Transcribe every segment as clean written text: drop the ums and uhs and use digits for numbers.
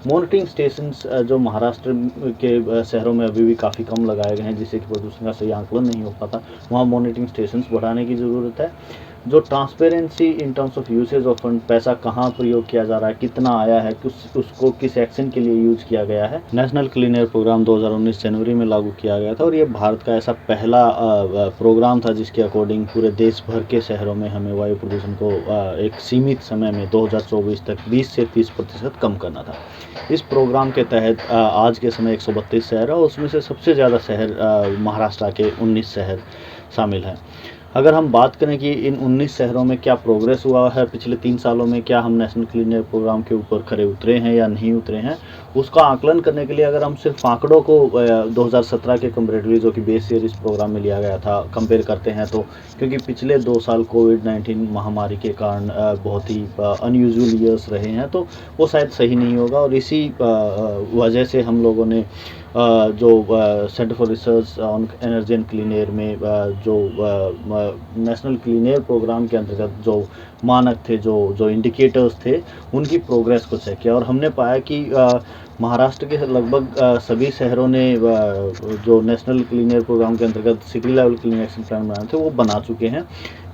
Monitoring stations जो महाराष्ट्र के शहरों में अभी भी काफ़ी कम लगाए गए हैं, जिससे कि प्रदूषण का सही आंकलन नहीं हो पाता। वहाँ मॉनिटरिंग स्टेशंस बढ़ाने की ज़रूरत है। जो transparency in terms of usage of fund, पैसा कहाँ प्रयोग किया जा रहा है, कितना आया है, उसको किस एक्शन के लिए यूज किया गया है। नेशनल क्लीन एयर प्रोग्राम 2019 जनवरी में लागू किया गया था और ये भारत का ऐसा पहला प्रोग्राम था जिसके अकॉर्डिंग पूरे देश भर के शहरों में हमें वायु प्रदूषण को एक सीमित समय में 2024 तक 20 से 30% कम करना था। इस प्रोग्राम के तहत आज के समय 132 शहर है और उसमें से सबसे ज़्यादा शहर महाराष्ट्र के 19 शहर शामिल हैं। अगर हम बात करें कि इन 19 शहरों में क्या प्रोग्रेस हुआ है पिछले 3 सालों में, क्या हम नेशनल क्लीन एयर प्रोग्राम के ऊपर खरे उतरे हैं या नहीं उतरे हैं, उसका आकलन करने के लिए अगर हम सिर्फ आंकड़ों को 2017 के कंपेरेटिवली, जो कि बेस ईयर इस प्रोग्राम में लिया गया था, कंपेयर करते हैं, तो क्योंकि पिछले 2 साल कोविड-19 महामारी के कारण बहुत ही अनयूजुअल ईयर्स रहे हैं, तो वो शायद सही नहीं होगा और इसी वजह से हम लोगों ने जो centre for research on energy and clean air में जो नेशनल क्लीन एयर प्रोग्राम के अंतर्गत जो मानक थे, जो इंडिकेटर्स थे, उनकी प्रोग्रेस को चेक किया और हमने पाया कि महाराष्ट्र के लगभग सभी शहरों ने जो नेशनल क्लीन एयर प्रोग्राम के अंतर्गत city level clean action plan बनाए थे वो बना चुके हैं।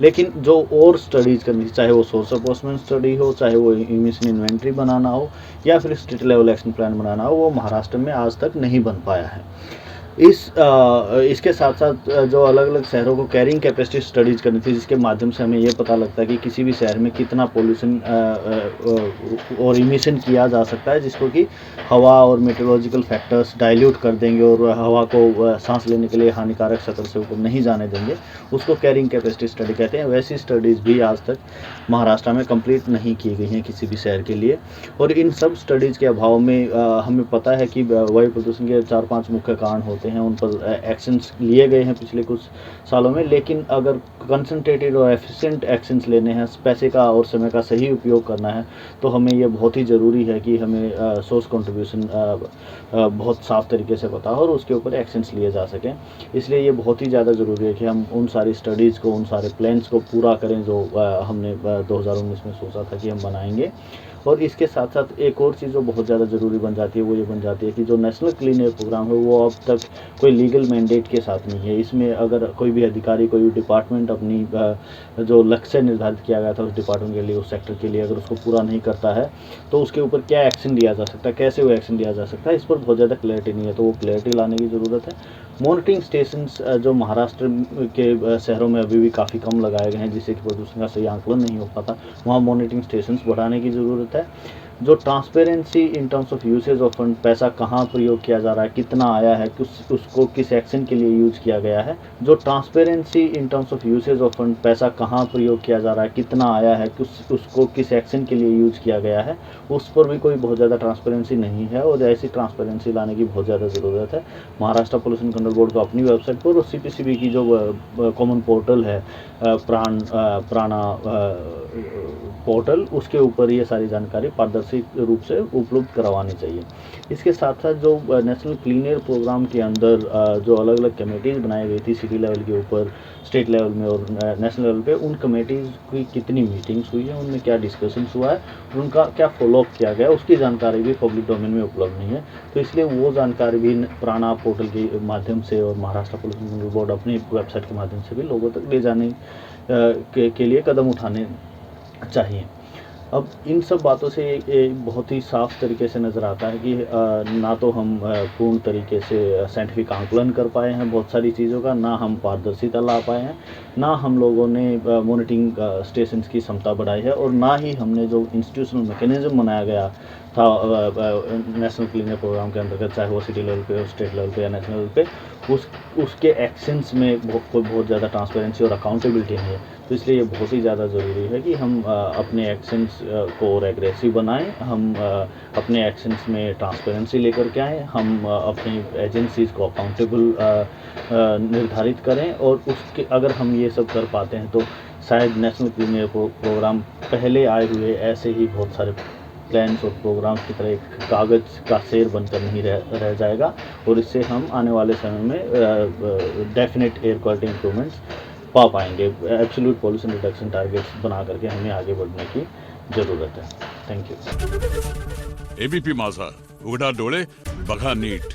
लेकिन जो और स्टडीज़ करनी थी, चाहे वो सोर्स अपोर्समेंट स्टडी हो, चाहे वो इमिशन इन्वेंट्री बनाना हो या फिर स्टेट लेवल एक्शन प्लान बनाना हो, वो महाराष्ट्र में आज तक नहीं बन पाया है। इसके साथ साथ जो अलग अलग शहरों को कैरिंग कैपेसिटी स्टडीज़ करनी थी, जिसके माध्यम से हमें ये पता लगता है कि किसी भी शहर में कितना पोल्यूशन और इमिशन किया जा सकता है, जिसको कि हवा और मेट्रोलॉजिकल फैक्टर्स डाइल्यूट कर देंगे और हवा को सांस लेने के लिए हानिकारक सतह से ऊपर नहीं जाने देंगे। उसको कैरिंग कैपेसिटी स्टडी कहते हैं। वैसी स्टडीज़ भी आज तक महाराष्ट्र में कंप्लीट नहीं की गई हैं किसी भी शहर के लिए और इन सब स्टडीज़ के अभाव में हमें पता है कि वायु प्रदूषण के 4-5 मुख्य कारण होते हैं, उन पर एक्शंस लिए गए हैं पिछले कुछ सालों में। लेकिन अगर कंसंट्रेटेड और एफिशिएंट एक्शंस लेने हैं, पैसे का और समय का सही उपयोग करना है, तो हमें यह बहुत ही ज़रूरी है कि हमें सोर्स कंट्रीब्यूशन बहुत साफ़ तरीके से पता हो और उसके ऊपर एक्शंस लिए जा सकें। इसलिए ये बहुत ही ज़्यादा ज़रूरी है कि हम उन सारी स्टडीज़ को, उन सारे प्लान्स को पूरा करें जो हमने 2019 में सोचा था कि हम बनाएंगे। और इसके साथ साथ एक और चीज़ जो बहुत ज़्यादा ज़रूरी बन जाती है वो ये बन जाती है कि जो नेशनल क्लीन एयर प्रोग्राम है वो अब तक कोई लीगल मैंडेट के साथ नहीं है। इसमें अगर कोई भी अधिकारी, कोई भी डिपार्टमेंट अपनी जो लक्ष्य निर्धारित किया गया था उस डिपार्टमेंट के लिए, उस सेक्टर के लिए, अगर उसको पूरा नहीं करता है तो उसके ऊपर क्या एक्शन लिया जा सकता है, कैसे वो एक्शन लिया जा सकता है, इस पर बहुत ज़्यादा क्लैरिटी नहीं है, तो वो क्लैरिटी लाने की ज़रूरत है। मॉनिटरिंग स्टेशंस जो महाराष्ट्र के शहरों में अभी भी काफ़ी कम लगाए गए हैं, जिससे कि प्रदूषण का सही आंकलन नहीं हो पाता। वहाँ मॉनिटरिंग स्टेशंस बढ़ाने की ज़रूरत है। जो transparency in terms of usage of fund, पैसा कहाँ प्रयोग किया जा रहा है, कितना आया है, उसको किस एक्शन के लिए यूज किया गया है। जो transparency in terms of usage of fund, पैसा कहाँ प्रयोग किया जा रहा है, कितना आया है, उसको किस एक्शन के लिए यूज किया गया है, उस पर भी कोई बहुत ज़्यादा ट्रांसपेरेंसी नहीं है और ऐसी ट्रांसपेरेंसी लाने की बहुत ज़्यादा ज़रूरत है। महाराष्ट्र पोल्यूशन कंट्रोल बोर्ड को अपनी वेबसाइट पर और सीपीसीबी की जो कॉमन पोर्टल है प्राणा पोर्टल, उसके ऊपर ये सारी जानकारी पारदर्शी रूप से उपलब्ध करवानी चाहिए। इसके साथ साथ जो नेशनल क्लीन एयर प्रोग्राम के अंदर जो अलग अलग कमेटीज़ बनाई गई थी सिटी लेवल के ऊपर, स्टेट लेवल में और नेशनल लेवल पे, उन कमेटीज़ की कितनी मीटिंग्स हुई है, उनमें क्या डिस्कशंस हुआ है, उनका क्या फॉलोअप किया गया, उसकी जानकारी भी पब्लिक डोमेन में उपलब्ध नहीं है। तो इसलिए वो जानकारी भी प्राणा पोर्टल के माध्यम से और महाराष्ट्र पोल्यूशन कंट्रोल बोर्ड अपनी वेबसाइट के माध्यम से भी लोगों तक ले जाने के लिए कदम उठाने चाहिए। अब इन सब बातों से एक बहुत ही साफ़ तरीके से नज़र आता है कि ना तो हम पूर्ण तरीके से साइंटिफिक आंकलन कर पाए हैं बहुत सारी चीज़ों का, ना हम पारदर्शिता ला पाए हैं, ना हम लोगों ने मॉनिटरिंग स्टेशंस की क्षमता बढ़ाई है और ना ही हमने जो इंस्टीट्यूशनल मैकेनिज्म बनाया गया था नेशनल क्लीन एयर प्रोग्राम के अंतर्गत, चाहे वो सिटी लेवल पे, स्टेट लेवल पे या नेशनल लेवल पे, उसके एक्शंस में बहुत ज़्यादा ट्रांसपेरेंसी और अकाउंटेबिलिटी नहीं है। तो इसलिए ये बहुत ही ज़्यादा ज़रूरी है कि हम अपने एक्शंस को और एग्रेसिव बनाएं, हम अपने एक्शंस में ट्रांसपेरेंसी लेकर के आएँ, हम अपनी एजेंसीज़ को अकाउंटेबल निर्धारित करें और उसके अगर हम ये सब कर पाते हैं तो शायद नेशनल क्लीन एयर प्रोग्राम पहले आए हुए ऐसे ही बहुत सारे प्लान्स और प्रोग्राम्स की तरह एक कागज़ का शेर बनकर नहीं रह जाएगा और इससे हम आने वाले समय में डेफिनेट एयर क्वालिटी इंप्रूवमेंट्स पा पाएंगे। एब्सोल्यूट पॉल्यूशन रिडक्शन टारगेट्स बना करके हमें आगे बढ़ने की ज़रूरत है। Thank you. एबीपी माझा, उघडा डोळे बघा नीट.